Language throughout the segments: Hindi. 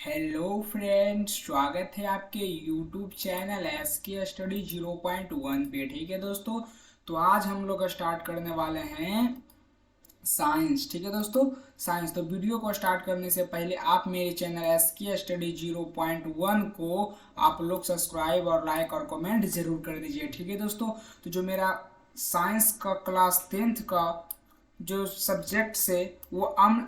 हेलो फ्रेंड्स, स्वागत है आपके यूट्यूब चैनल SK स्टडी 0.1 पे। ठीक है दोस्तों, तो आज हम लोग स्टार्ट करने वाले हैं साइंस। ठीक है दोस्तों, साइंस। तो वीडियो को स्टार्ट करने से पहले आप मेरे चैनल SK स्टडी 0.1 को आप लोग सब्सक्राइब और लाइक और कमेंट जरूर कर दीजिए। ठीक है दोस्तों, तो जो मेरा साइंस का क्लास 10th का जो सब्जेक्ट से वो अम्ल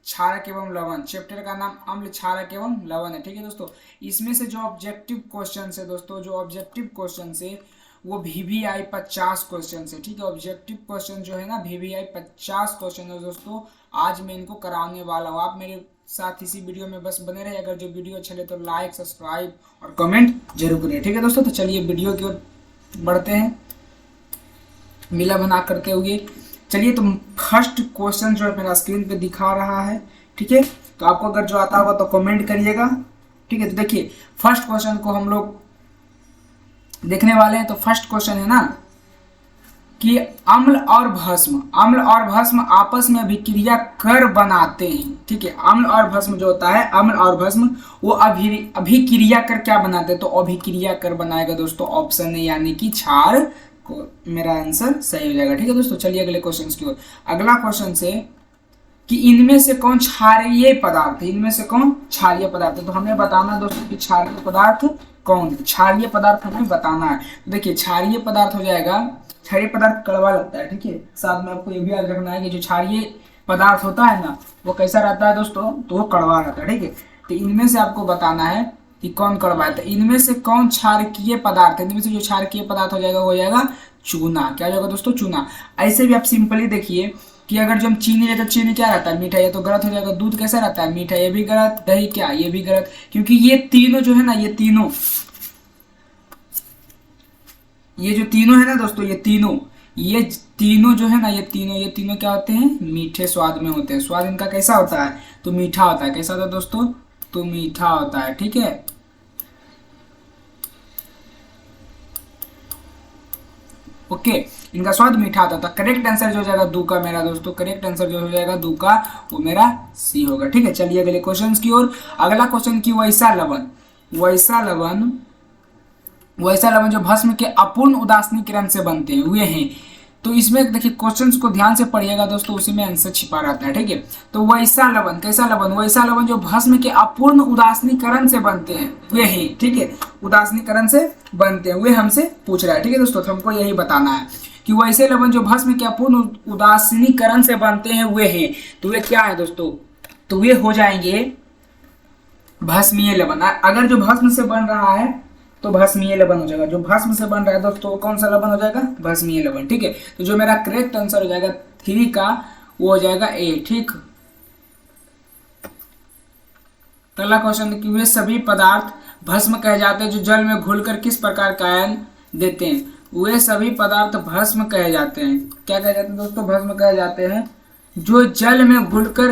क्षारक एवं लवण, चैप्टर का नाम अम्ल क्षारक एवं लवण है। ठीक है दोस्तों, इसमें से जो ऑब्जेक्टिव क्वेश्चन है दोस्तों, जो ऑब्जेक्टिव क्वेश्चन है वो VVI 50 क्वेश्चन है। ठीक है, ऑब्जेक्टिव क्वेश्चन जो है ना VVI 50 क्वेश्चन है दोस्तों। आज मैं इनको कराने वाला हूँ। आप मेरे साथ इसी वीडियो में बस बने रहे। अगर जो वीडियो अच्छा लगे तो लाइक, सब्सक्राइब और कमेंट जरूर करें। ठीक है दोस्तों, तो चलिए वीडियो की ओर बढ़ते हैं मिला बना करते हुए। चलिए, तो फर्स्ट क्वेश्चन जो है मेरा स्क्रीन पे दिखा रहा है। ठीक है, तो आपको अगर जो आता होगा तो कमेंट करिएगा। ठीक है, तो देखिए फर्स्ट क्वेश्चन को हम लोग देखने वाले हैं। तो फर्स्ट क्वेश्चन है ना कि अम्ल और भस्म आपस में अभिक्रिया कर बनाते हैं। ठीक है, अम्ल और भस्म जो होता है, अम्ल और भस्म वो अभिक्रिया कर क्या बनाते हैं, तो अभिक्रिया कर बनाएगा दोस्तों ऑप्शन है, यानी कि क्षार को मेरा आंसर सही हो जाएगा। ठीक है दोस्तों, चलिए अगले क्वेश्चन की ओर। अगला क्वेश्चन से कि इनमें से कौन क्षारीय पदार्थ है, इनमें से कौन क्षारीय पदार्थ है। तो हमें बताना दोस्तों कि क्षारीय पदार्थ कौन है, क्षारीय पदार्थ हमें बताना है। तो देखिए क्षारीय पदार्थ हो जाएगा, क्षारीय पदार्थ कड़वा लगता है। ठीक है, साथ में आपको ये भी याद रखना है कि जो क्षारीय पदार्थ होता है ना वो कैसा रहता है दोस्तों, तो वो कड़वा रहता है। ठीक है, तो इनमें से आपको बताना है कि कौन कड़वा है। तो इनमें से कौन क्षारकीय पदार्थ है, इनमें से जो क्षारकीय पदार्थ हो जाएगा वो हो जाएगा चूना। क्या हो जाएगा दोस्तों, चूना। ऐसे भी आप सिंपली देखिए कि अगर जो हम चीनी लेते तो चीनी क्या रहता है, मीठा। ये तो गलत हो जाएगा। दूध कैसा रहता है, मीठा। ये भी गलत। दही क्या, ये भी गलत, क्योंकि ये तीनों जो है ना, ये तीनों है ना दोस्तों, ये तीनों जो है ना, ये तीनों क्या होते हैं, मीठे स्वाद में होते हैं। स्वाद इनका कैसा होता है, तो मीठा होता है। कैसा होता है दोस्तों, तो मीठा होता है। ठीक है, ओके, इनका स्वाद मीठा आता था। करेक्ट आंसर जो हो जाएगा दू का मेरा दोस्तों, करेक्ट आंसर जो हो जाएगा दू का वो मेरा सी होगा। ठीक है, चलिए अगले क्वेश्चन की ओर। अगला क्वेश्चन की वैसा लवण जो भस्म के अपूर्ण उदासीनीकरण से बनते हैं वे हैं। तो इसमें देखिए क्वेश्चंस को ध्यान से पढ़िएगा दोस्तों, उसी में आंसर छिपा रहता है। ठीक है, तो वैसा लवण, कैसा लवण, वैसा लवण जो भस्म के अपूर्ण उदासीनीकरण से बनते हैं वे हैं। ठीक है, उदासीनीकरण से बनते हैं वे हमसे पूछ रहा है। ठीक है दोस्तों, तो हमको यही बताना है कि वैसे लवण जो भस्म के अपूर्ण उदासीनीकरण से बनते हैं वे हैं। तो वे क्या है दोस्तों, तो वे हो जाएंगे भस्मीय लवण। अगर जो भस्म से बन रहा है तो भस्मीय लवण हो जाएगा। जो भस्म से बन रहा है दोस्तों कौन सा लवण हो जाएगा, भस्मीय लवण। ठीक है, तो जो मेरा करेक्ट आंसर हो जाएगा 3 का वो हो जाएगा ए। ठीक, अगला क्वेश्चन कि वे सभी पदार्थ भस्म कहे जाते हैं जो जल में घुलकर किस प्रकार का आयन देते हैं। वे सभी पदार्थ भस्म कहे जाते हैं। क्या कहे जाते हैं दोस्तों, भस्म कहे जाते हैं जो जल में घुलकर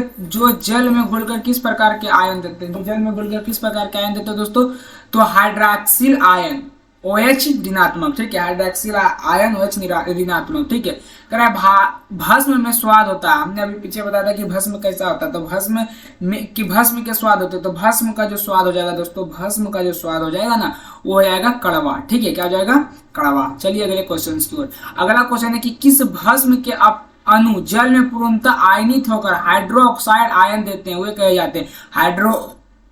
किस प्रकार के आयन देते हैं। जो जल में घुलकर किस प्रकार के आयन देते हैं दोस्तों, तो हाइड्रॉक्सिल आयन OH ऋणात्मक। ठीक है, हाइड्रॉक्सिल आयन OH ऋणात्मक। ठीक है, कह रहा है भस्म में स्वाद होता है। हमने अभी पीछे बताया था कि भस्म कैसा होता है, तो भस्म के स्वाद होते हैं। तो भस्म का जो स्वाद हो जाएगा दोस्तों, भस्म का जो स्वाद हो जाएगा ना वो हो जाएगा कड़वा। ठीक है, क्या हो जाएगा, कड़वा। चलिए अगले क्वेश्चन की ओर। अगला क्वेश्चन है कि किस भस्म के अणु जल में पूर्णतः आयनित होकर हाइड्रोक्साइड आयन देते हैं वे कहे जाते हैं।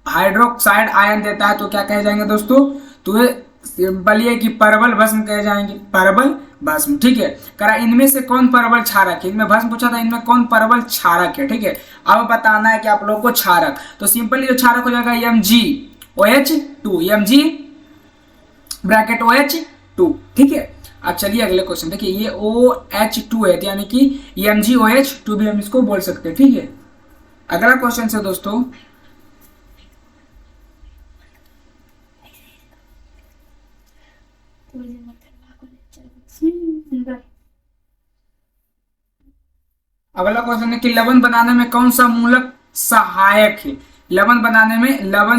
हाइड्रोक्साइड आयन देता है तो क्या कहे जाएंगे दोस्तों, तो वे सिंपल ये कि परवल भस्म कहे जाएंगे, परवल भस्म। ठीक है, करा इनमें से कौन परवल क्षारक है, इनमें भस्म पूछा था, इनमें कौन परवल क्षारक है। ठीक है, अब बताना है कि आप लोगों को क्षारक। तो सिंपली जो क्षारक हो जाएगा MgOH2, Mg ब्रैकेट OH2। ठीक है, अब चलिए अगले क्वेश्चन देखिए, ये OH2 है यानी कि MgOH2 भी हम इसको बोल सकते हैं। ठीक है, अगला क्वेश्चन है दोस्तों अगला क्वेश्चन है कि लवण बनाने में कौन सा मूलक सहायक है। लवण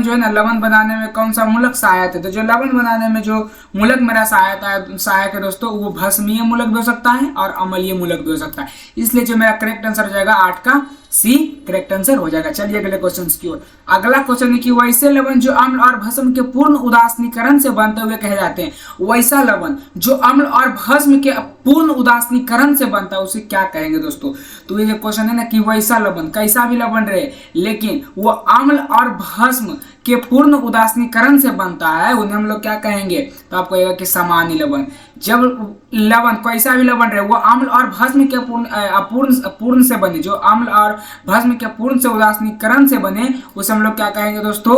जो है ना, लवण बनाने में कौन सा मूलक सहायक है। तो जो लवण बनाने में जो मूलक मेरा सहायक है दोस्तों, वो भस्मीय मूलक भी हो सकता है और अम्लीय मूलक भी हो सकता है। इसलिए जो मेरा करेक्ट आंसर हो जाएगा 8 का सी करेक्ट आंसर हो जाएगा। चलिए अगले क्वेश्चन की ओर। अगला क्वेश्चन है कि वैसे लवण जो अम्ल और भस्म के पूर्ण उदासीनीकरण से बनते हुए कहे जाते हैं। वैसा लवण जो अम्ल और भस्म के पूर्ण उदासीनीकरण से बनता है उसे क्या कहेंगे दोस्तों। तो ये क्वेश्चन है ना कि वैसा लवण, कैसा भी लवण रहे लेकिन वो अम्ल और भस्म के पूर्ण उदासीनीकरण से बनता है, उन्हें हम लोग क्या कहेंगे। तो आपको कहेगा कि सामान्य लवण। जब लवण कैसा भी लवण रहे वो अम्ल और भस्म के पूर्ण से बने, जो अम्ल और भस्म के पूर्ण से उदासीनीकरण से बने उसे हम लोग क्या कहेंगे दोस्तों।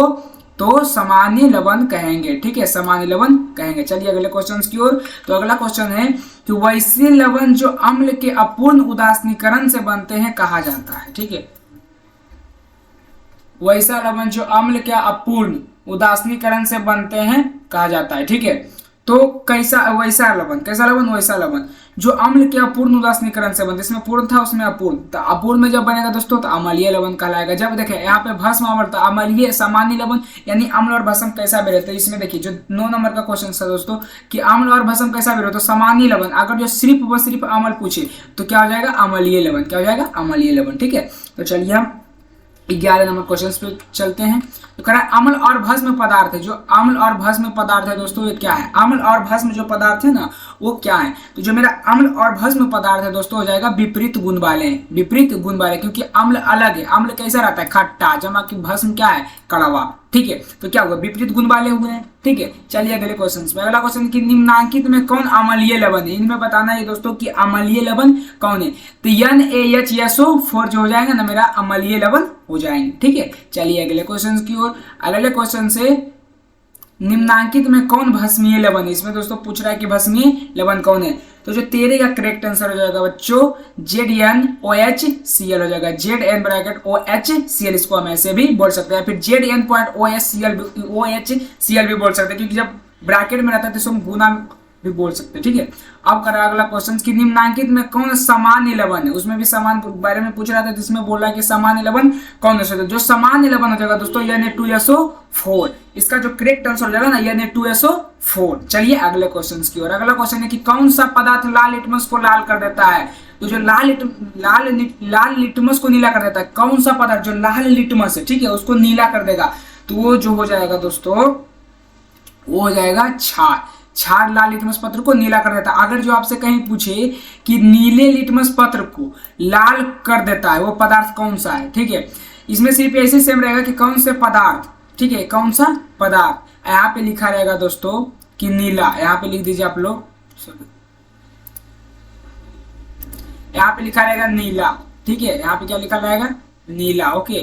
तो सामान्य लवण कहेंगे। ठीक है, सामान्य लवण कहेंगे। चलिए अगले क्वेश्चन की ओर। तो अगला क्वेश्चन है कि वैसे लवण जो अम्ल के अपूर्ण उदासीनीकरण से बनते हैं कहा जाता है। ठीक है, वैसा लवण जो अम्ल के अपूर्ण उदासीनीकरण से बनते हैं कहा जाता है। ठीक है, तो कैसा वैसा लवण, कैसा लवण, वैसा लवण जो अम्ल के अपूर्ण उदासीनीकरण से बनते, इसमें पूर्ण था उसमें अपूर्ण, तो अपूर्ण में जब बनेगा दोस्तों तो अम्लीय लवण कहलाएगा। जब देखें यहाँ पे भस्म अम्ल था, अम्लीय सामान्य लवण यानी अम्ल और भस्म कैसा भी रहता है। इसमें देखिए जो 9 नंबर का क्वेश्चन था दोस्तों कि अम्ल और भस्म कैसा भी रहता है, तो सामान्य लवण। अगर जो सिर्फ अम्ल पूछे तो क्या हो जाएगा, अम्लीय लवण। क्या हो जाएगा, अम्लीय लवण। ठीक है, तो चलिए हम 11 नंबर क्वेश्चन पे चलते हैं। तो कह रहा है अम्ल और भस्म पदार्थ है। जो अम्ल और भस्म पदार्थ है दोस्तों ये क्या है, अम्ल और भस्म जो पदार्थ है ना वो क्या है। तो जो मेरा अम्ल और भस्म पदार्थ है दोस्तों हो जाएगा विपरीत गुण वाले, विपरीत गुण वाले, क्योंकि अम्ल अलग है। अम्ल कैसा रहता है, खट्टा, जमा की भस्म क्या है, कड़वा। ठीक है, तो क्या हुआ, विपरीत गुण वाले हुए हैं। ठीक है, चलिए अगले क्वेश्चन में। अगला क्वेश्चन कि निम्नांकित में कौन अम्लीय लवण है। इनमें बताना है दोस्तों कि अम्लीय लवण कौन है। तो NaHSO4 जो हो जाएगा ना मेरा अम्लीय लवण हो जाएंगे। ठीक है, चलिए अगले क्वेश्चन की ओर। अगले क्वेश्चन से निम्नांकित में कौन भस्मीय लवण है। इसमें दोस्तों पूछ रहा है कि भस्मीय लवण कौन है। तो जो 13 का करेक्ट आंसर हो जाएगा बच्चों ZnOHCl हो जाएगा। Zn ब्रैकेट OHCl, इसको हम ऐसे भी बोल सकते हैं, फिर Zn.OHCl भी बोल सकते हैं, क्योंकि जब ब्रैकेट में रहता है तो इसको हम गुना भी बोल सकते हैं। ठीक है, अब करा अगला क्वेश्चन कि निम्नांकित में कौन सामान्य लवण है। उसमें भी समान बारे में पूछ रहा था, जिसमें बोल रहा है कि सामान्य लवण कौन हो सकता है। जो सामान्य लवण हो जाएगा दोस्तों Na2SO4, इसका जो करेक्ट आंसर हो जाएगा ना Na2SO4। चलिए अगले क्वेश्चन की ओर। अगला क्वेश्चन है कि कौन सा पदार्थ लाल लिटमस को लाल कर देता है। तो जो लाल लिटमस को नीला कर देता है, कौन सा पदार्थ जो लाल लिटमस है, ठीक है, उसको नीला कर देगा, तो वो जो हो जाएगा दोस्तों वो हो जाएगा क्षार। क्षार लाल लिटमस पत्र को नीला कर देता है। अगर जो आपसे कहीं पूछे कि नीले लिटमस पत्र को लाल कर देता है वो पदार्थ कौन सा है, ठीक है, इसमें सिर्फ ऐसे सेम रहेगा कि कौन से पदार्थ, ठीक है, कौन सा पदार्थ। यहाँ पे लिखा रहेगा दोस्तों कि नीला, यहाँ पे लिख दीजिए आप लोग, यहाँ पे लिखा रहेगा नीला। ठीक है, यहाँ पे क्या लिखा रहेगा, नीला। ओके,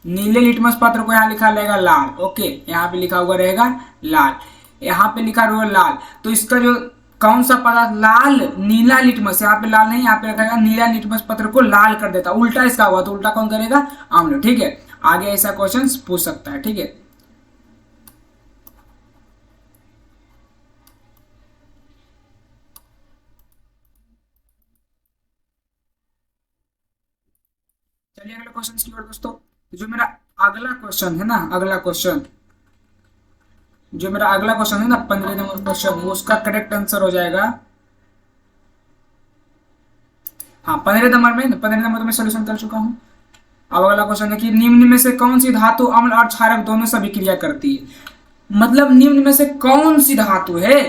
नीले लिटमस पत्र को यहाँ लिखा रहेगा लाल। ओके, यहाँ पे लिखा हुआ रहेगा लाल, यहाँ पे लिखा हुआ लाल। तो इसका जो कौन सा पदार्थ लाल नीला लिटमस, यहाँ पे लाल नहीं, यहाँ पे रखेगा नीला लिटमस पत्र को लाल कर देता। उल्टा इसका हुआ तो उल्टा कौन करेगा, अम्ल। ठीक है, आगे ऐसा क्वेश्चन पूछ सकता है। ठीक है, चलिए अगले क्वेश्चन की ओर दोस्तों। जो मेरा अगला क्वेश्चन है ना, अगला क्वेश्चन जो मेरा अगला क्वेश्चन है ना 15 नंबर क्वेश्चन, वो उसका करेक्ट आंसर हो जाएगा, हाँ 15 नंबर में, 15 नंबर तो मैं सोल्यूशन कर चुका हूँ। अब अगला क्वेश्चन है कि निम्न में से कौन सी धातु अम्ल और क्षारक दोनों से अभिक्रिया करती है। मतलब निम्न में से कौन सी धातु है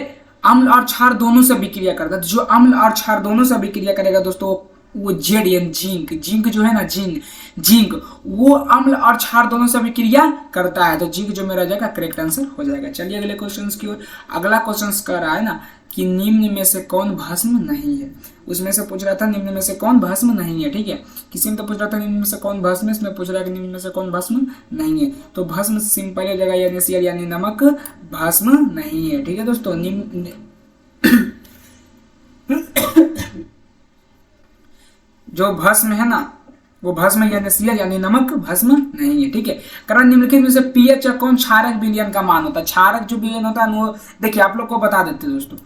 अम्ल और क्षार दोनों से अभिक्रिया करता है। जो अम्ल और क्षार दोनों से अभिक्रिया करेगा दोस्तों वो Zn, जिंक। जिंक जो है ना, जिंक वो अम्ल और क्षार दोनों से अभिक्रिया करता है, तो जिंक जो मेरा जाएगा करेक्ट आंसर हो जाएगा। चलिए अगले क्वेश्चन की ओर। अगला क्वेश्चन कर रहा है ना कि निम्न में से कौन भस्म नहीं है। उसमें से पूछ रहा था निम्न में से कौन भस्म नहीं है। ठीक है, किसी में तो पूछ रहा था निम्न में से कौन भस्म, इसमें पूछ रहा है कि निम्न में से कौन भस्म नहीं है। तो भस्म सिंपल हो जाएगा NaCl यानी नमक, भस्म नहीं है। ठीक है दोस्तों, निम्न जो भस्म है ना वो भस्म NaCl यानी नमक, भस्म नहीं है। ठीक है, कारण निम्नलिखित में से pH या कौन क्षारक विलयन का मान होता है। क्षारक जो विलयन होता है वो देखिए आप लोग को बता देते हैं दोस्तों।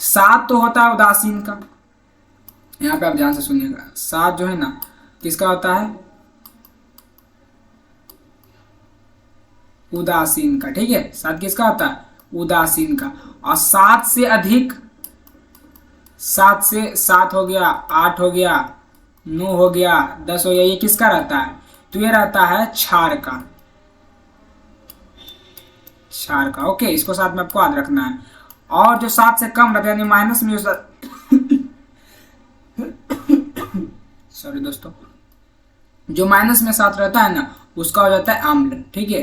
7 तो होता है उदासीन का, यहाँ पे आप ध्यान से सुनिएगा। 7 जो है ना किसका होता है, उदासीन का। ठीक है, 7 किसका होता है, उदासीन का। और 7 से अधिक, 7 से 7 हो गया, 8 हो गया, 9 हो गया, 10 हो गया, ये किसका रहता है? तो ये रहता है क्षार का, क्षार का। ओके, इसको साथ में आपको याद रखना है। और जो 7 से कम रहता है यानी माइनस में सॉरी दोस्तों, जो माइनस में 7 रहता है ना उसका हो जाता है अम्ल। ठीक है,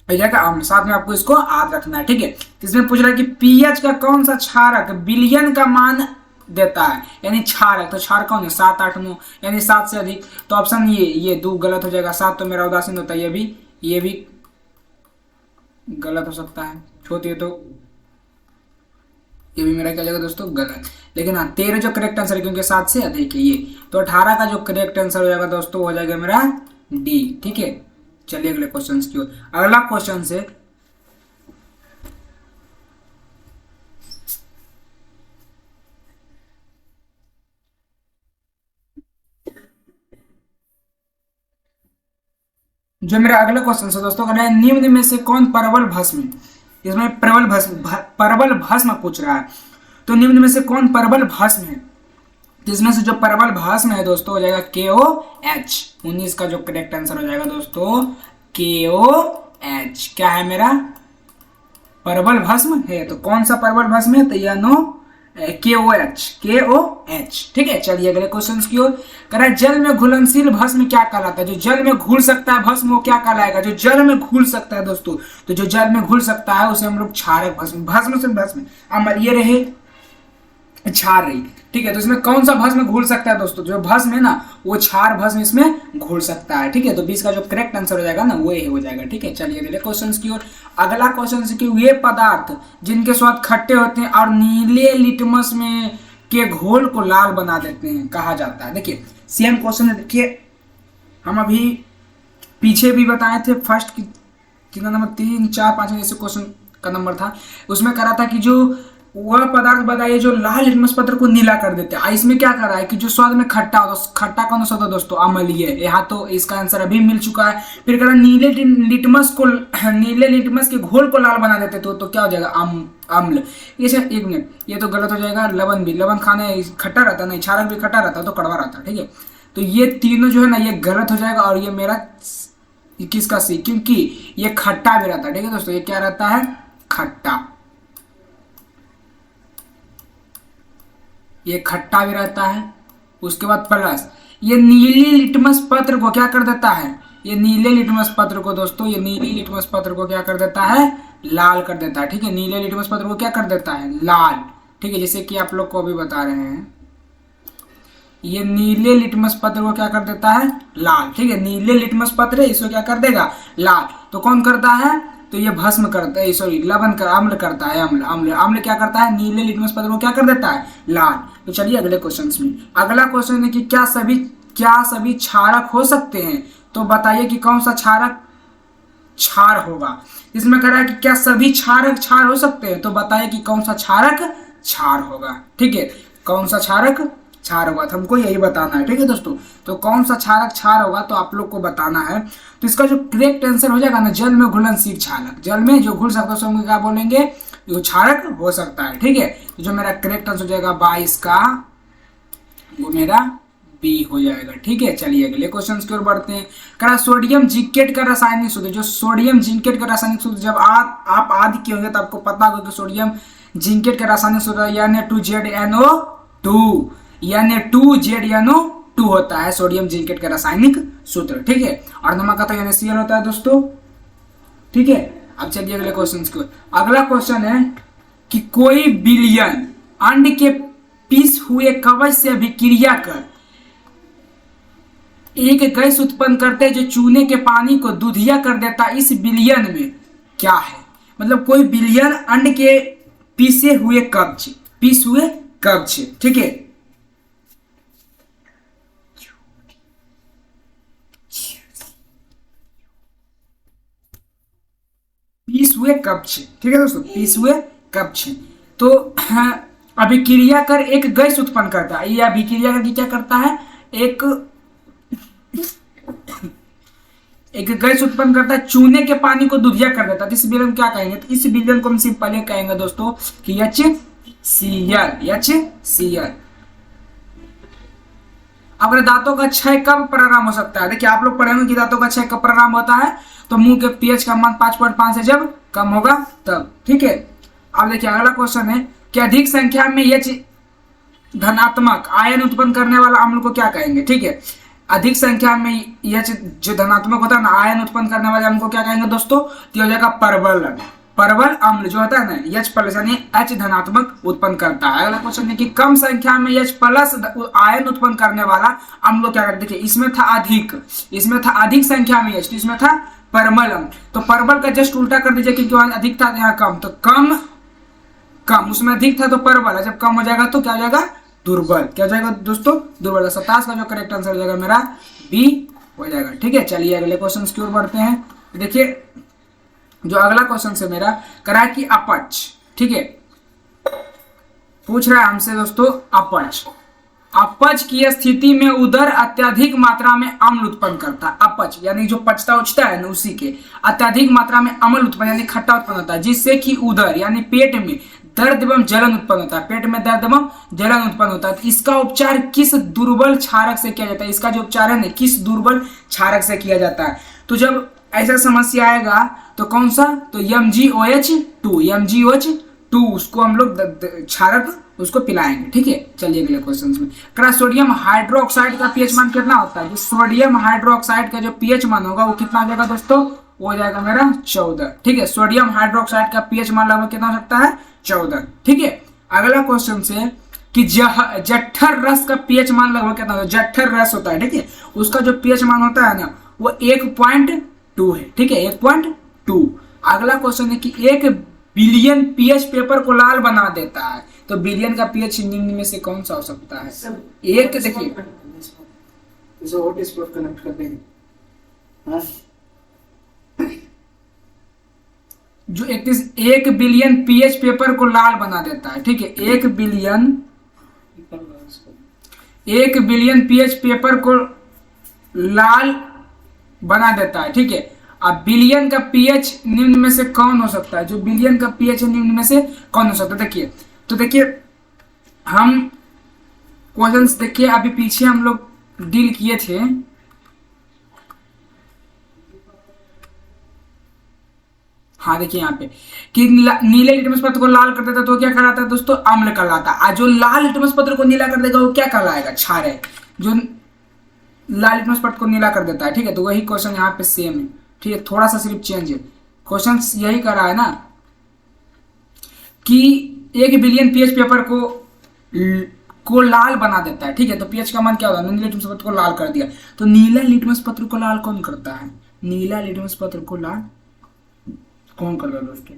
का अम्ल, साथ में आपको इसको याद रखना है। ठीक है, इसमें पूछ रहा है कि पीएच का कौन सा क्षारक विलयन का मान देता है, यानी क्षारक। तो क्षार कौन है? 7, 8, 9 यानी 7 से अधिक। तो ऑप्शन ये दो गलत हो जाएगा। 7 तो मेरा उदासीन होता है, ये भी गलत हो सकता है। छोटी है तो ये भी मेरा क्या जाएगा दोस्तों? गलत। लेकिन हाँ, 13 जो करेक्ट आंसर है क्योंकि 7 से अधिक है ये। तो 18 का जो करेक्ट आंसर हो जाएगा दोस्तों हो जाएगा मेरा डी। ठीक है, चलिए अगले क्वेश्चन की ओर। अगला क्वेश्चन से जो मेरा अगला क्वेश्चन है दोस्तों, कहना है निम्न में से कौन परवल भस्म, इसमें परवल भस्म पूछ रहा है। तो निम्न में से कौन परवल भस्म है? जिसमें से जो परवल भस्म है दोस्तों हो जाएगा KOH। 19 का जो करेक्ट आंसर हो जाएगा दोस्तों KOH। क्या है मेरा? परवल भस्म है। तो कौन सा परवल भस्म है? तो या नो KOH। ठीक है, चलिए अगले क्वेश्चन की ओर। कह रहा है जल में घुलनशील भस्म क्या कहलाता है? जो जल में घुल सकता है भस्म वो क्या कहलाएगा? जो जल में घुल सकता है दोस्तों, तो जो जल में घुल सकता है उसे हम लोग क्षारक भस्म, भस्म से भस्म अमल ये रहे क्षार रही। ठीक है, तो इसमें कौन सा भस्म घुल सकता है दोस्तों? जो भस्म है ना वो क्षार भस्म इसमें घुल सकता है। ठीक है, तो 20 का जो करेक्ट आंसर हो जाएगा ना वो ये हो जाएगा। ठीक है, चलिए अगले क्वेश्चन की ओर। अगला क्वेश्चन है कि वे पदार्थ जिनके स्वाद खट्टे होते हैं और नीले लिटमस में के घोल को लाल बना देते हैं कहा जाता है। देखिए सेम क्वेश्चन है। देखिए हम अभी पीछे भी बताए थे, फर्स्ट कितना नंबर 3, 4, 5 जैसे क्वेश्चन का नंबर था, उसमें करा था कि जो वह पदार्थ बताइए जो लाल लिटमस पत्र को नीला कर देते हैं। इसमें क्या कर रहा है कि जो स्वाद में खट्टा होता है, खट्टा कौन सा होता है दोस्तों? अम्लीय। यहाँ तो इसका आंसर अभी मिल चुका है। फिर कह रहा नीले लिटमस के घोल को लाल बना देते तो क्या हो जाएगा? अम्ल। ये सर एक मिनट, ये तो गलत हो जाएगा। लवण भी, लवण खाने खट्टा रहता नहीं, क्षारक भी खट्टा रहता तो कड़वा रहता। ठीक है, तो ये तीनों जो है ना ये गलत हो जाएगा और ये मेरा 21 का सी, क्योंकि ये खट्टा भी रहता है। ठीक है दोस्तों, ये क्या रहता है? खट्टा। ये खट्टा भी रहता है। उसके बाद प्लस ये नीली लिटमस पत्र को क्या कर देता है? ये नीले लिटमस पत्र को दोस्तों, ये नीली लिटमस पत्र को क्या कर देता है? लाल कर देता है। ठीक है, नीले लिटमस पत्र को क्या कर देता है? लाल। ठीक है, जैसे कि आप लोग को अभी बता रहे हैं, ये नीले लिटमस पत्र को क्या कर देता है? लाल। ठीक है, नीले लिटमस पत्र है, इसको क्या कर देगा? लाल। तो कौन करता है? तो ये भस्म करता है, सॉरी लवण कर, अम्ल करता है। अम्ल अम्ल अम्ल क्या करता है? नीले लिटमस पत्र को क्या कर देता है? लाल। तो चलिए अगले क्वेश्चन में। अगला क्वेश्चन है कि क्या सभी क्षारक हो सकते हैं? तो बताइए कि कौन सा क्षारक क्षार होगा। इसमें कह रहा है कि क्या सभी क्षारक क्षार हो सकते हैं? तो बताइए कि कौन सा क्षारक क्षार होगा। ठीक है, कौन सा क्षारक क्षार होगा, तो हमको यही बताना है। ठीक है दोस्तों, तो कौन सा क्षारक क्षार होगा तो आप लोग को बताना है। तो इसका जो करेक्ट आंसर हो जाएगा ना, जल में घुलनशील क्षारक, जल में जो घुल सकता है उसको हम क्या बोलेंगे? जो क्षारक हो सकता है। ठीक है, तो जो मेरा करेक्ट आंसर हो जाएगा 22 का, वो मेरा बी हो जाएगा। ठीक है, चलिए अगले क्वेश्चन की ओर बढ़ते हैं। कह सोडियम जिंकेट का रासायनिक सूत्र, जो सोडियम जिंकेट का रासायनिक सूत्र जब आप आदि के होंगे तो आपको पता होगा कि सोडियम जिंकेट का रासायनिक सूत्र Na2ZNO2 Na2ZNO2 होता है सोडियम जिंकेट का रासायनिक सूत्र। ठीक है, और नमक का तो NaCl होता है दोस्तों। ठीक है, अब चलिए अगले क्वेश्चन की ओर। अगला क्वेश्चन है कि कोई बिलियन अंड के पीस हुए कवच से अभिक्रिया कर एक गैस उत्पन्न करते जो चूने के पानी को दूधिया कर देता, इस बिलियन में क्या है? मतलब कोई बिलियन अंड के पीस हुए कवच। ठीक है, पीस हुए कवच। ठीक है दोस्तों, पीस हुए कवच। तो अभिक्रिया कर एक गैस उत्पन्न करता है। ये अभिक्रिया करके क्या करता है? एक एक गैस उत्पन्न करता है, चूने के पानी को दूधिया कर देता है, तो इस विलयन को क्या कहेंगे? तो इस विलयन को हम सिंपल कहेंगे दोस्तों कि HCl। HCl। अगर दांतों का क्षय कब प्रारंभ हो सकता है? देखिए आप लोग पढ़ेंगे कि दांतों का क्षय कब प्रारंभ होता है, तो मुंह के पीएच का मान 5.5 से जब कम होगा तब। ठीक है, अब देखिए अगला क्वेश्चन है कि अधिक संख्या में H धनात्मक आयन उत्पन्न करने वाला अम्ल को क्या कहेंगे? ठीक है, अधिक संख्या में H जो धनात्मक होता है ना, आयन उत्पन्न करने वाले अम्ल को क्या कहेंगे दोस्तों? तो हो जाएगा परवल अम्ल जो होता है ना, H प्लस यानी H धनात्मक उत्पन्न करता है। अगला क्वेश्चन है कि कम संख्या में H प्लस आयन उत्पन्न करने वाला अम्ल को क्या कहते हैं? देखिए इसमें था अधिक संख्या में H, तो इसमें था परमल अम्ल। तो परवल का जस्ट उल्टा कर दीजिए, क्योंकि वहां अधिक था यहाँ कम, तो कम उसमें अधिक था तो परवल है, जब कम हो जाएगा तो क्या हो जाएगा? दुर्बल। क्या हो जाएगा दोस्तों? दुर्बल। 27 का जो करेक्ट आंसर हो जाएगा मेरा बी हो जाएगा। ठीक है, चलिए अगले क्वेश्चन की ओर बढ़ते हैं। देखिए जो अगला क्वेश्चन से मेरा करा कि अपच, ठीक है, पूछ रहा है हमसे दोस्तों अपच की स्थिति में उदर अत्यधिक मात्रा में अम्ल उत्पन्न करता है। अपच यानी जो पचता उचता है ना, उसी के अत्यधिक मात्रा में अम्ल उत्पन्न यानी खट्टा उत्पन्न होता है, जिससे कि उदर यानी पेट में दर्द एवं जलन उत्पन्न होता है। पेट में दर्द एवं जलन उत्पन्न होता है। तो इसका उपचार किस दुर्बल क्षारक से किया जाता है? इसका जो उपचार है ना, किस दुर्बल क्षारक से किया जाता है? तो जब ऐसा समस्या आएगा तो कौन सा? तो MgOH2 उसको हम लोग क्षारक उसको पिलाएंगे। ठीक है, चलिए अगले क्वेश्चन में। करा सोडियम हाइड्रोक्साइड का पीएच मान कितना होता है? जो सोडियम हाइड्रोक्साइड का जो पीएच मान होगा वो कितना हो जाएगा दोस्तों? वो हो जाएगा मेरा 14। ठीक है, सोडियम हाइड्रोक्साइड का पीएच मान लगभग कितना हो सकता है? 14। ठीक है, अगला क्वेश्चन से कि जठर रस का पीएच मान लगभग कितना होता है? जठर रस होता है, ठीक है, उसका जो पीएच मान होता है ना वो 1.2 है। ठीक है, 1.2। अगला क्वेश्चन है कि 1 बिलियन पीएच पेपर को लाल बना देता है, तो बिलियन का पीएच निम्न में से कौन सा हो सकता है? एक देखिए कनेक्ट करते हैं जो 1 बिलियन पीएच पेपर को लाल बना देता है। ठीक है, 1 बिलियन पीएच पेपर को लाल बना देता है। ठीक है, अब बिलियन का पीएच निम्न में से कौन हो सकता है? जो बिलियन का पीएच है निम्न में से कौन हो सकता है? देखिए हम क्वेश्चंस देखिए अभी पीछे हम लोग डील किए थे। हाँ देखिए यहाँ पे कि नीले लिटमस पत्र को लाल कर देता तो क्या कहलाता है दोस्तों? अम्ल कहलाता है। जो लाल लिटमस पत्र को नीला कर देगा वो क्या कहलाएगा? क्षार। जो लाल लिटमस पत्र को नीला कर देता है, ठीक है, तो वही क्वेश्चन यहाँ पे सेम है। ठीक है, थोड़ा सा सिर्फ चेंज है, क्वेश्चन यही कर रहा है ना कि 1 बिलियन पीएच पेपर को लाल बना देता है। ठीक है, तो पीएच का मान क्या होता है? नीला लिटमस पत्र को लाल कर दिया, तो नीला लिटमस पत्र को लाल कौन करता है? नीला लिटमस पत्र को लाल कौन करता है दोस्तों?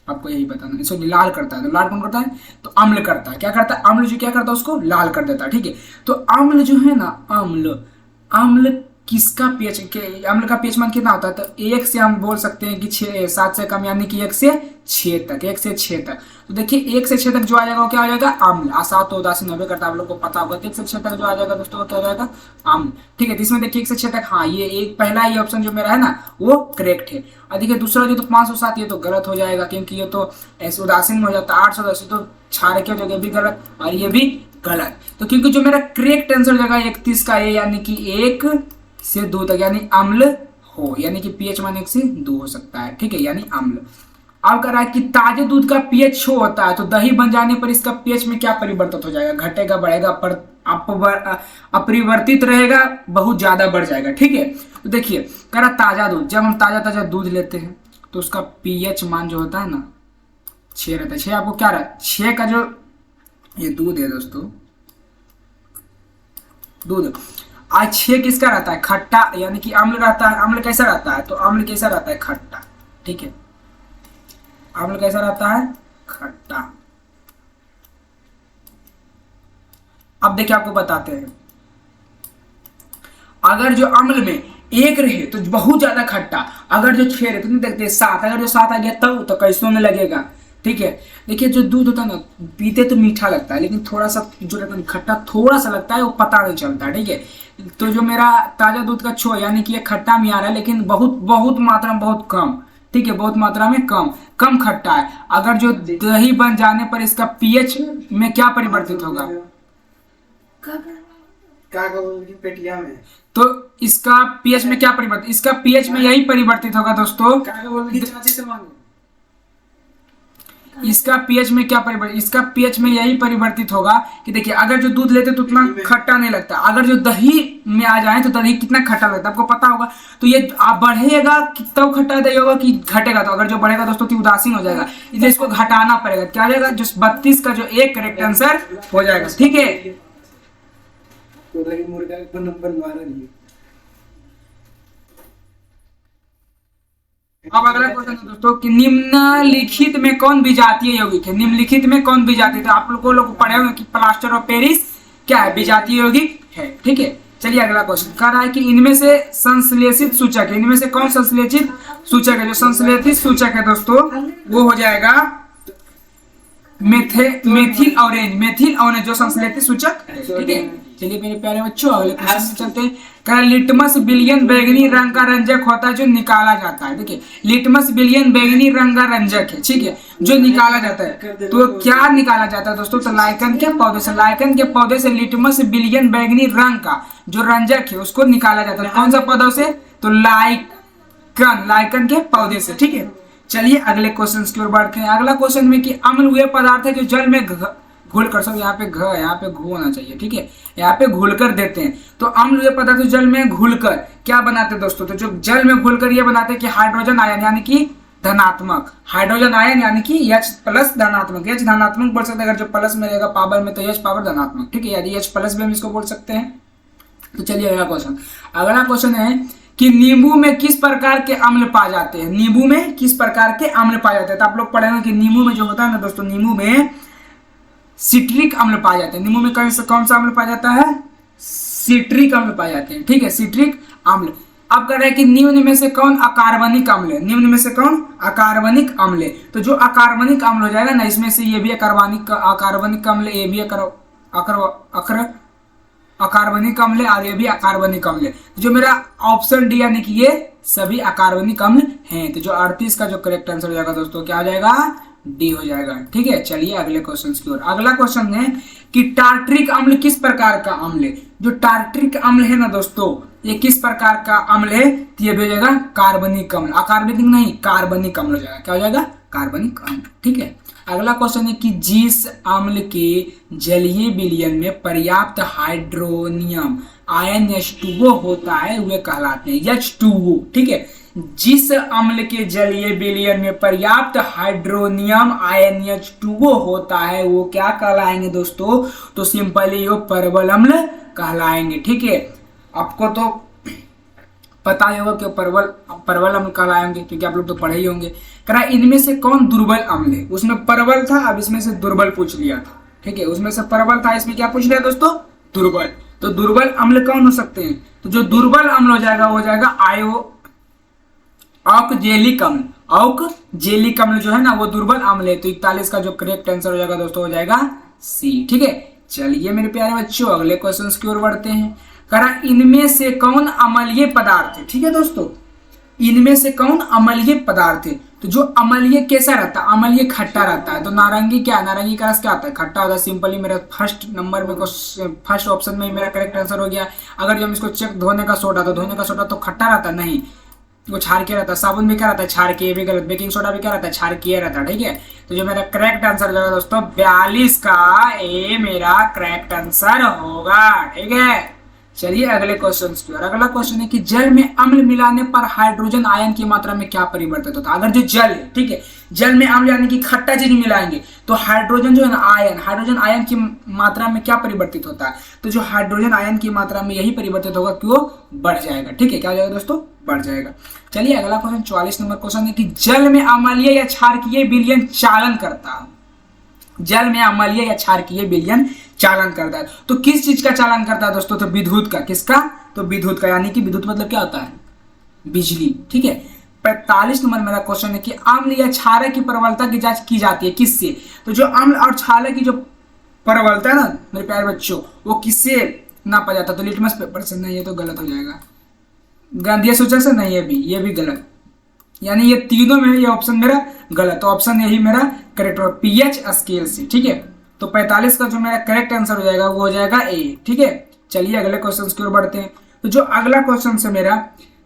आपको यही बताना। इसको लाल करता है, तो लाल कौन करता है? तो अम्ल करता है। क्या करता है? अम्ल जो क्या करता है उसको लाल कर देता है। ठीक है, तो अम्ल जो है ना, अम्ल किसका पीएच अम्ल का पीएच मान कितना होता है? तो 1 से हम बोल सकते हैं कि 7 से कम, यानी कि 1 से 6 तक। तो देखिए 1 से 6 तक जो आ जाएगा वो क्या हो जाएगा? अम्ल। 7 उदासी 90 करता है, आप लोग को पता होगा। तो 1 से 6 तक जो आ जाएगा दोस्तों वो क्या हो जाएगा? अम्ल। ठीक है, तो इसमें देखिए 1 से 6 तक, हाँ ये एक पहला ये ऑप्शन जो मेरा है ना वो करेक्ट है। और देखिए दूसरा जो तो 507 ये तो गलत हो जाएगा, क्योंकि ये तो ऐसे उदासीन में हो जाता है। 810 तो क्षार की जगह भी गलत और ये भी गलत। तो क्योंकि जो मेरा करेक्ट आंसर जगह 31 का है, यानी कि 1 से 2 तक, यानी अम्ल हो, यानी कि पीएच मान 1 से 2 हो सकता है। ठीक है, यानी अम्ल। अब कह रहा है कि ताजे दूध का पीएच 6 होता है, तो दही बन जाने पर इसका पीएच में क्या परिवर्तित हो जाएगा? घटेगा, बढ़ेगा, पर अपरिवर्तित रहेगा, बहुत ज्यादा बढ़ जाएगा। ठीक है, तो देखिए कह रहा ताजा दूध, जब हम ताजा दूध लेते हैं तो उसका पीएच मान जो होता है ना 6 रहता है। 6 आपको क्या रहा है? 6 का जो ये दूध है दोस्तों, दूध आज 6 किसका रहता है? खट्टा, यानी कि अम्ल रहता है। अम्ल कैसा रहता है? तो अम्ल कैसा रहता है? खट्टा। ठीक है, अम्ल कैसा रहता है? खट्टा। अब देखिए आपको बताते हैं, अगर जो अम्ल में 1 रहे तो बहुत ज्यादा खट्टा, अगर जो 6 रहे तो नहीं देखते 7, अगर जो 7 आ गया तब तो कैसों में लगेगा? ठीक है। देखिए जो दूध होता है ना, पीते तो मीठा लगता है, लेकिन थोड़ा सा जो रहता है खट्टा थोड़ा सा लगता है, वो पता नहीं चलता। ठीक है, तो जो मेरा ताजा दूध का छो यानी कि ये खट्टा मियार है, लेकिन बहुत बहुत मात्रा में बहुत कम। ठीक है, बहुत मात्रा में कम कम खट्टा है। अगर जो दही बन जाने पर इसका पीएच में क्या परिवर्तित होगा? पेटिया में तो इसका पीएच में क्या परिवर्तित, इसका पीएच में यही परिवर्तित होगा दोस्तों। इसका पीएच में क्या परिवर्तित, इसका पीएच में यही परिवर्तित होगा कि देखिए अगर जो दूध लेते तो उतना खट्टा नहीं लगता, अगर जो दही में आ जाए तो दही कितना खट्टा लगता है आपको पता होगा। तो ये बढ़ेगा तब खट्टा दही होगा कि घटेगा? तो अगर जो बढ़ेगा दोस्तों तो उदासीन हो जाएगा, इसलिए इसको घटाना पड़ेगा। क्या हो जाएगा? जो 32 का जो एक करेक्ट आंसर हो जाएगा। ठीक है, मुर्गा को नंबर मारा नहीं। अब अगला क्वेश्चन है दोस्तों कि निम्नलिखित में कौन विजातीय यौगिक है? निम्नलिखित में कौन विजातीय, तो आप लोग पढ़े होंगे कि प्लास्टर ऑफ पेरिस क्या है? विजातीय यौगिक है। ठीक है, चलिए अगला क्वेश्चन कह रहा है कि इनमें से संश्लेषित सूचक है, इनमें से कौन संश्लेषित सूचक है? जो संश्लेषित सूचक है दोस्तों वो हो जाएगा मेथिल ऑरेंज जो संश्लेषित सूचक है। ठीक है, चलिए मेरे प्यारे बच्चों अगले क्वेश्चन में चलते हैं। कह लिटमस विलियन बैंगनी रंग का रंजक होता है जो निकाला जाता है। देखिए लिटमस विलियन बैंगनी रंग का रंजक है, ठीक है, जो निकाला जाता है। तो क्या निकाला जाता है दोस्तों? तो लाइकन के पौधे से, लाइकन के पौधे से लिटमस विलियन बैंगनी रंग का जो रंजक है उसको निकाला जाता है। कौन सा पौधों से? तो लाइकन के पौधे से। ठीक है, चलिए अगले क्वेश्चन की ओर बढ़ते हैं। अगला क्वेश्चन में कि अम्ल वे पदार्थ है जो जल में घुल कर, सब यहाँ पे घ यहाँ पे घू होना चाहिए। ठीक है, यहाँ पे घुल कर देते हैं। तो अम्ल वे पदार्थ जल में घुलकर क्या बनाते हैं दोस्तों? तो जो जल में घुलकर ये बनाते हैं कि हाइड्रोजन आयन यानी कि धनात्मक हाइड्रोजन आयन यानी कि H+ धनात्मक, H धनात्मक बोल सकते हैं। अगर जो प्लस में रहेगा पावर में तो H पावर धनात्मक। ठीक है, यदि H+ भी हम इसको बोल सकते हैं। तो चलिए अगला क्वेश्चन है कि नींबू में किस प्रकार के अम्ल पाए जाते हैं? नींबू में किस प्रकार के अम्ल पाए जाते हैं? तो आप लोग पढ़ेंगे कि नींबू में जो होता है ना दोस्तों, नींबू में सिट्रिक अम्ल पाए जाते हैं। नींबू में कौन सा अम्ल पाया जाता है? सिट्रिक अम्ल पाए जाते हैं। ठीक है, सिट्रिक अम्ल। अब कह रहे हैं कि निम्न में से कौन अकार्बनिक अम्ल है? निम्न में से कौन अकार्बनिक अम्ल है? तो जो अकार्बनिक अम्ल हो जाएगा ना, इसमें से ये भी अकार्बनिक अम्ल, ये भी अकार्बनिक अम्ल और ये भी अकार्बनिक अम्ल है। जो मेरा ऑप्शन डी यानी कि ये सभी अकार्बनिक अम्ल हैं। तो जो 38 का जो करेक्ट आंसर हो जाएगा दोस्तों क्या हो जाएगा? डी हो जाएगा। ठीक है, चलिए अगले क्वेश्चन की ओर। अगला क्वेश्चन है कि टार्ट्रिक अम्ल किस प्रकार का अम्ल है? जो टार्ट्रिक अम्ल है ना दोस्तों, ये किस प्रकार का अम्ल है? तो ये भी हो जाएगा कार्बनिक अम्ल। अकार्बनिक नहीं, कार्बनिक अम्ल हो जाएगा। क्या हो जाएगा? कार्बनिक अम्ल। ठीक है, अगला क्वेश्चन है कि जिस अम्ल के जलीय विलयन में पर्याप्त हाइड्रोनियम आयन H2O होता है वे कहलाते हैं H2O। ठीक है, जिस अम्ल के जलीय विलयन में पर्याप्त हाइड्रोनियम आयन H2O होता है वो क्या कहलाएंगे दोस्तों? तो सिंपली वो परवल अम्ल कहलाएंगे। ठीक है, आपको तो पता ही होगा कि परवल अम्ल कहलाएंगे क्योंकि आप लोग तो पढ़े ही होंगे। करा इनमें से कौन दुर्बल अम्ल है? उसमें परवल था, अब इसमें से दुर्बल पूछ लिया था। ठीक है, उसमें से परवल था, इसमें क्या पूछ लिया दोस्तों? दुर्बल। तो दुर्बल अम्ल कौन हो सकते हैं? तो जो दुर्बल अम्ल हो जाएगा वो हो जाएगा ऑक्जेलिक अम्ल। ऑक्जेलिक अम्ल जो है ना वो दुर्बल अम्ल है। तो 41 का जो करेक्ट आंसर हो जाएगा दोस्तों हो जाएगा सी। ठीक है, चलिए मेरे प्यारे बच्चों अगले क्वेश्चन की ओर बढ़ते हैं। करा इनमें से कौन अम्लीय पदार्थ है? ठीक है दोस्तों, इनमें से कौन अम्लीय पदार्थ है? तो जो अम्लीय कैसा रहता है? अम्लीय खट्टा रहता है। तो नारंगी क्या है? नारंगी का रस क्या होता है? खट्टा होता है। सिंपली मेरा फर्स्ट नंबर में फर्स्ट ऑप्शन में मेरा करेक्ट आंसर हो गया। अगर जो हम इसको चेक धोने का सोडा, तो धोने का सोडा तो खट्टा रहता नहीं, वो क्षार किया रहता है। साबुन भी क्या रहता है? क्षार किए। भी गलत। बेकिंग सोडा भी क्या रहता है? क्षार किया रहता है। ठीक है, तो जो मेरा करेक्ट आंसर हो जाएगा दोस्तों 42 का ए मेरा करेक्ट आंसर होगा। ठीक है, चलिए अगले क्वेश्चन की ओर। अगला क्वेश्चन है कि जल में अम्ल मिलाने पर हाइड्रोजन आयन की मात्रा में क्या परिवर्तित होता है? अगर जो जल है, ठीक है, जल में अम्ल यानी कि खट्टा चीज मिलाएंगे तो हाइड्रोजन जो है ना हाइड्रोजन आयन की मात्रा में क्या परिवर्तित होता है? तो जो हाइड्रोजन आयन की मात्रा में यही परिवर्तित होगा कि वो बढ़ जाएगा। ठीक है, क्या हो जाएगा दोस्तों? बढ़ जाएगा। चलिए अगला क्वेश्चन 44 नंबर क्वेश्चन है कि जल में अम्लीय या क्षारकीय विलयन चालन करता है। जल में अम्लीय या क्षारकीय विलयन चालन करता है। तो किस चीज का चालन करता है दोस्तों? तो विद्युत का। किसका? तो विद्युत का, यानी कि विद्युत मतलब क्या होता है? बिजली। ठीक है, 45 नंबर मेरा क्वेश्चन है कि अम्ल या क्षारक की प्रबलता की जांच की जाती है किससे? तो जो अम्ल और क्षारक की जो प्रबलता है ना मेरे प्यारे बच्चों, वो किससे नापा जाता है? तो लिटमस पेपर से नहीं, ये तो गलत हो जाएगा। गांधी सूचक से नहीं, ये भी गलत, यानी ये तीनों में ये ऑप्शन मेरा गलत। तो ऑप्शन यही मेरा करेक्ट और पीएच स्केल से। ठीक है, तो 45 का जो मेरा करेक्ट आंसर हो जाएगा वो हो जाएगा ए। ठीक है, चलिए अगले क्वेश्चन की ओर बढ़ते हैं। तो जो अगला क्वेश्चन है मेरा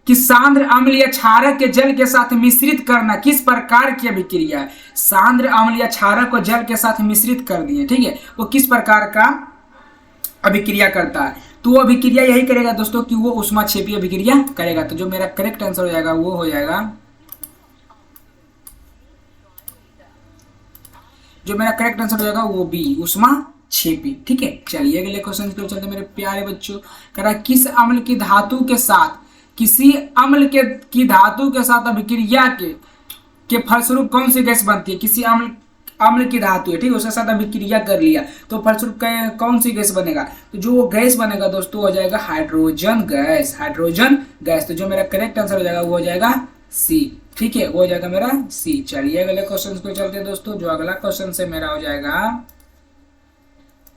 कि सांद्र अम्ल या क्षारक के जल के साथ मिश्रित करना किस प्रकार की अभिक्रिया है? सांद्र अम्ल या क्षारक को जल के साथ मिश्रित कर दिए, ठीक है, वो किस प्रकार का अभिक्रिया करता है? तो वो अभिक्रिया यही करेगा दोस्तों कि वो ऊष्माक्षेपी अभिक्रिया करेगा। तो जो मेरा करेक्ट आंसर हो जाएगा वो हो जाएगा, जो मेरा करेक्ट आंसर हो जाएगा वो बी, ऊष्माक्षेपी। ठीक है, चलिए अगले क्वेश्चन की ओर चलते मेरे प्यारे बच्चों। कह रहा किस अम्ल की धातु के साथ किसी अम्ल की धातु के साथ अभिक्रिया के फलस्वरूप कौन सी गैस बनती है? किसी अम्ल की धातु है, ठीक है, उसके साथ अभिक्रिया कर लिया तो फलस्वरूप कौन सी गैस बनेगा? तो जो गैस बनेगा दोस्तों हो जाएगा हाइड्रोजन गैस, हाइड्रोजन गैस। तो जो मेरा करेक्ट आंसर हो जाएगा वो हो जाएगा सी। ठीक है, वो हो जाएगा मेरा सी। चलिए अगले क्वेश्चन पे चलते हैं दोस्तों। जो अगला क्वेश्चन से मेरा हो जाएगा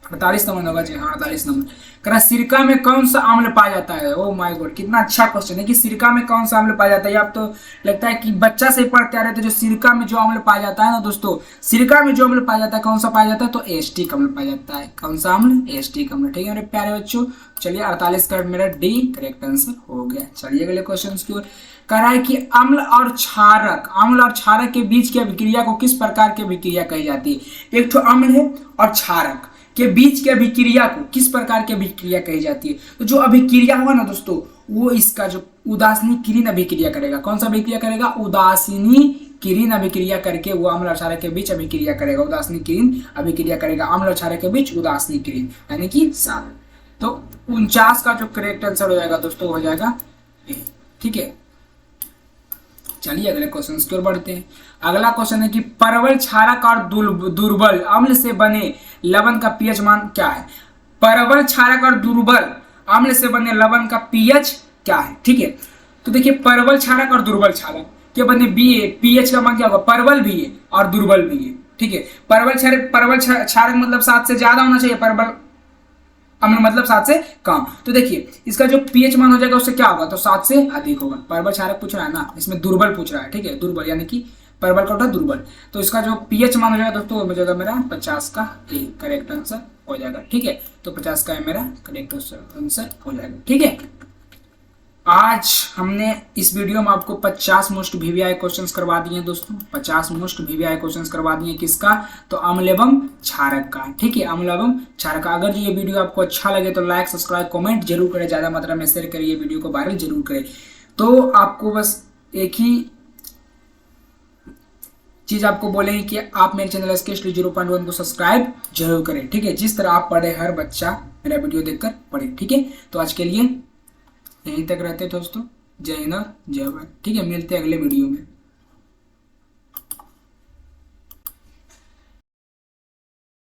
48 नंबर होगा जी, हाँ 48 नंबर। कह सिरका में कौन सा अम्ल पाया जाता है? ओ माय गॉड, कितना अच्छा क्वेश्चन है कि सिरका में कौन सा अम्ल पाया जाता है। आप तो लगता है कि बच्चा से पढ़ते आ रहे थे। जो सिरका में जो अम्ल पाया जाता है ना दोस्तों, सिरका में जो अम्ल पाया जाता है कौन सा पाया जाता है? तो एस्टिक अम्ल पाया जाता है। कौन सा अम्ल? एस्टिक अम्ल। ठीक है मेरे प्यारे बच्चों, चलिए 48 का मेरा डी करेक्ट आंसर हो गया। चलिए अगले क्वेश्चन की ओर। कह रहा है कि अम्ल और क्षारक के बीच की अभिक्रिया को किस प्रकार की अभिक्रिया कही जाती है? एक तो अम्ल है और क्षारक के बीच की अभिक्रिया को किस प्रकार की अभिक्रिया कही जाती है? तो जो अभिक्रिया होगा ना दोस्तों, वो इसका जो उदासीनी किरण अभिक्रिया करेगा। कौन सा अभिक्रिया करेगा? उदासीनी किरण अभिक्रिया करके वो अम्ल और क्षारक के बीच अभिक्रिया करेगा। उदासीनी किरण अभिक्रिया करेगा अम्ल और क्षारक के बीच, उदासीनी किरण यानी कि सार। तो 49 का जो करेक्ट आंसर हो जाएगा दोस्तों हो जाएगा ए। ठीक है, चलिए अगले क्वेश्चन की ओर बढ़ते हैं। अगला क्वेश्चन है कि परवल क्षारक और दुर्बल अम्ल से बने लवण का पीएच मान क्या है? परवल क्षारक और दुर्बल अम्ल से बने लवण का पीएच क्या है? ठीक है, तो देखिए परवल क्षारक और दुर्बल क्षारक के बने पीएच का मान क्या होगा? परवल भी है और दुर्बल भी है। ठीक है, परवल क्षारक मतलब 7 से ज्यादा होना चाहिए, परवल अम्ल मतलब 7 से कम। तो देखिए इसका जो पीएच मान हो जाएगा उससे क्या होगा? तो 7 से अधिक होगा। परवल क्षारक पूछ रहा है ना, इसमें दुर्बल पूछ रहा है। ठीक है, दुर्बल यानी कि परवल का उठा दुर्बल। तो इसका जो पीएच मान हो जाएगा दोस्तों हो जाएगा मेरा 50 का ए करेक्ट आंसर हो जाएगा। ठीक है, तो 50 का मेरा करेक्ट आंसर हो जाएगा। ठीक है, आज हमने इस वीडियो में आपको 50 मोस्ट वीवीआई क्वेश्चंस करवा दिए हैं दोस्तों। 50 मोस्ट वीवीआई क्वेश्चंस करवा दिए किसका? तो अम्ल एवं क्षारक का। ठीक है, अम्ल एवं क्षारक का। अगर ये वीडियो आपको अच्छा लगे तो लाइक सब्सक्राइब कमेंट जरूर करें, ज्यादा मात्रा में शेयर करिए, वीडियो को वायरल जरूर करें। तो आपको बस एक ही चीज आपको बोलेंगे कि आप मेरे चैनल SK Study 0.1 को सब्सक्राइब जरूर करें। ठीक है, जिस तरह आप पढ़े हर बच्चा मेरा वीडियो देखकर पढ़े। ठीक है, तो आज के लिए यहीं तक रहते दोस्तों। जय हिंद, जय भारत। ठीक है, मिलते हैं अगले वीडियो में।